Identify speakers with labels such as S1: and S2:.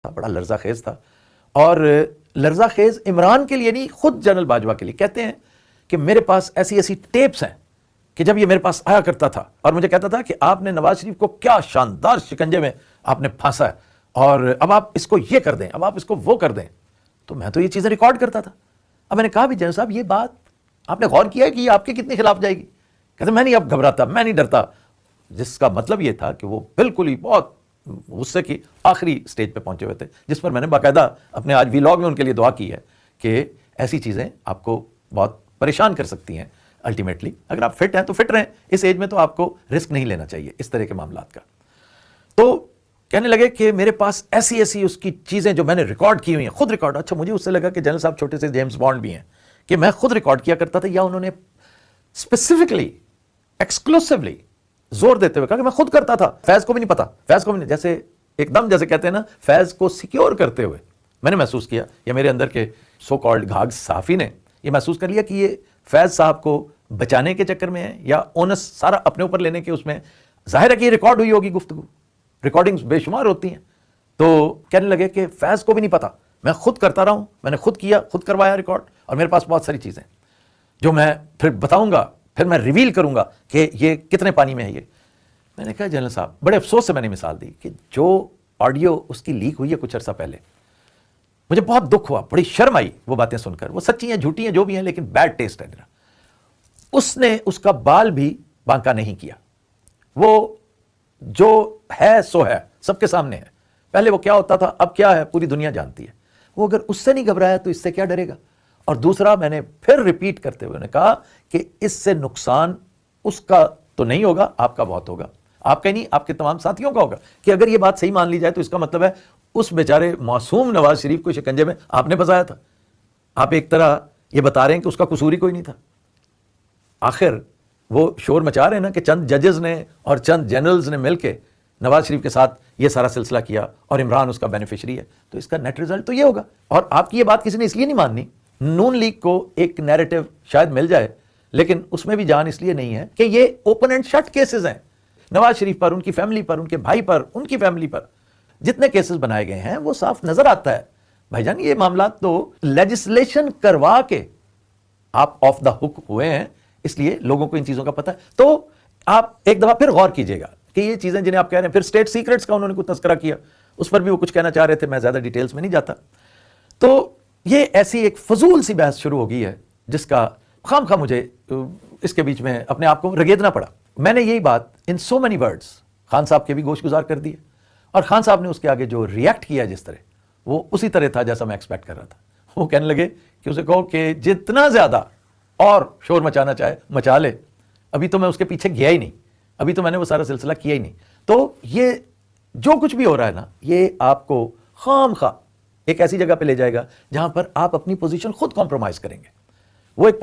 S1: بڑا لرزہ خیز تھا، اور لرزہ خیز عمران کے لیے نہیں، خود جنرل باجوہ کے لیے کہتے ہیں کہ میرے پاس ایسی ایسی ٹیپس ہیں کہ جب یہ میرے پاس آیا کرتا تھا اور مجھے کہتا تھا کہ آپ نے نواز شریف کو کیا شاندار شکنجے میں آپ نے پھانسا ہے، اور اب آپ اس کو یہ کر دیں، اب آپ اس کو وہ کر دیں، تو میں تو یہ چیزیں ریکارڈ کرتا تھا۔ اب میں نے کہا بھی جنرل صاحب یہ بات آپ نے غور کیا ہے کہ یہ آپ کے کتنے خلاف جائے گی؟ کہتے میں نہیں اب گھبراتا، میں نہیں ڈرتا، جس کا مطلب یہ تھا کہ وہ بالکل ہی بہت غصے کی آخری سٹیج پہ پہنچے ہوئے تھے، جس پر میں نے باقاعدہ اپنے آج ویلاگ میں ان کے لیے دعا کی ہے کہ ایسی چیزیں آپ کو بہت پریشان کر سکتی ہیں الٹیمیٹلی۔ اگر آپ فٹ ہیں تو فٹ رہیں، اس ایج میں تو آپ کو رسک نہیں لینا چاہیے اس طرح کے معاملات کا۔ تو کہنے لگے کہ میرے پاس ایسی ایسی اس کی چیزیں جو میں نے ریکارڈ کی ہوئی ہیں، خود ریکارڈ۔ اچھا مجھے اس سے لگا کہ جنرل صاحب چھوٹے سے جیمز بانڈ بھی ہیں کہ میں خود ریکارڈ کیا کرتا تھا، یا انہوں نے اسپیسیفکلی ایکسکلوسیولی زور دیتے ہوئے کہا کہ میں خود کرتا تھا، فیض کو بھی نہیں پتا، فیض کو بھی نہیں، جیسے ایک دم جیسے کہتے ہیں نا فیض کو سیکیور کرتے ہوئے میں نے محسوس کیا، یا میرے اندر کے سو کالڈ گھاگ صحافی نے یہ محسوس کر لیا کہ یہ فیض صاحب کو بچانے کے چکر میں ہے، یا اونس سارا اپنے اوپر لینے کے اس میں۔ ظاہر ہے کہ یہ ریکارڈ ہوئی ہوگی گفتگو، ریکارڈنگز بے شمار ہوتی ہیں۔ تو کہنے لگے کہ فیض کو بھی نہیں پتا، میں خود کرتا رہا ہوں، میں نے خود کیا، خود کروایا ریکارڈ، اور میرے پاس بہت ساری چیزیں جو میں پھر بتاؤں گا، پھر میں ریویل کروں گا کہ یہ کتنے پانی میں ہے یہ۔ میں نے کہا جنرل صاحب، بڑے افسوس سے میں نے مثال دی کہ جو آڈیو اس کی لیک ہوئی ہے کچھ عرصہ پہلے، مجھے بہت دکھ ہوا، بڑی شرم آئی وہ باتیں سن کر، وہ سچی ہیں جھوٹی ہیں جو بھی ہیں، لیکن بیڈ ٹیسٹ ہے میرا۔ اس نے اس کا بال بھی بانکا نہیں کیا، وہ جو ہے سو ہے، سب کے سامنے ہے، پہلے وہ کیا ہوتا تھا اب کیا ہے پوری دنیا جانتی ہے۔ وہ اگر اس سے نہیں گھبرایا تو اس سے کیا ڈرے گا؟ اور دوسرا میں نے پھر ریپیٹ کرتے ہوئے نے کہا کہ اس سے نقصان اس کا تو نہیں ہوگا، آپ کا بہت ہوگا، آپ کا ہی نہیں آپ کے تمام ساتھیوں کا ہوگا، کہ اگر یہ بات صحیح مان لی جائے تو اس کا مطلب ہے اس بیچارے معصوم نواز شریف کو شکنجے میں آپ نے پھنسایا تھا۔ آپ ایک طرح یہ بتا رہے ہیں کہ اس کا قصور ہی کوئی نہیں تھا۔ آخر وہ شور مچا رہے ہیں نا کہ چند ججز نے اور چند جنرلز نے مل کے نواز شریف کے ساتھ یہ سارا سلسلہ کیا اور عمران اس کا بینیفیشری ہے، تو اس کا نیٹ ریزلٹ تو یہ ہوگا۔ اور آپ کی یہ بات کسی نے اس لیے نہیں ماننی، نون لیگ کو ایک نیریٹو شاید مل جائے، لیکن اس میں بھی جان اس لیے نہیں ہے کہ یہ اوپن اینڈ شٹ کیسز ہیں۔ نواز شریف پر، ان کی فیملی پر، ان کے بھائی پر، ان کی فیملی پر جتنے کیسز بنائے گئے ہیں وہ صاف نظر آتا ہے بھائی جان، یہ معاملات تو لیجسلیشن کروا کے آپ آف دا ہک ہوئے ہیں، اس لیے لوگوں کو ان چیزوں کا پتہ ہے۔ تو آپ ایک دفعہ پھر غور کیجئے گا کہ یہ چیزیں جنہیں آپ کہہ رہے ہیں، پھر اسٹیٹ سیکرٹس کا انہوں نے کچھ تذکرہ کیا، اس پر بھی وہ کچھ کہنا چاہ رہے تھے، میں زیادہ ڈیٹیلز میں نہیں جاتا۔ تو یہ ایسی ایک فضول سی بحث شروع ہو گئی ہے جس کا خام خواہ مجھے اس کے بیچ میں اپنے آپ کو رگیدنا پڑا۔ میں نے یہی بات ان سو مینی ورڈز خان صاحب کے بھی گوش گزار کر دی ہے، اور خان صاحب نے اس کے آگے جو ریئیکٹ کیا جس طرح، وہ اسی طرح تھا جیسا میں ایکسپیکٹ کر رہا تھا۔ وہ کہنے لگے کہ اسے کہو کہ جتنا زیادہ اور شور مچانا چاہے مچا لے، ابھی تو میں اس کے پیچھے گیا ہی نہیں، ابھی تو میں نے وہ سارا سلسلہ کیا ہی نہیں۔ تو یہ جو کچھ بھی ہو رہا ہے نا، یہ آپ کو خام خواہ ایک ایسی جگہ پہ لے جائے گا جہاں پر آپ اپنی پوزیشن خود کمپرومائز کریں گے۔ وہ ایک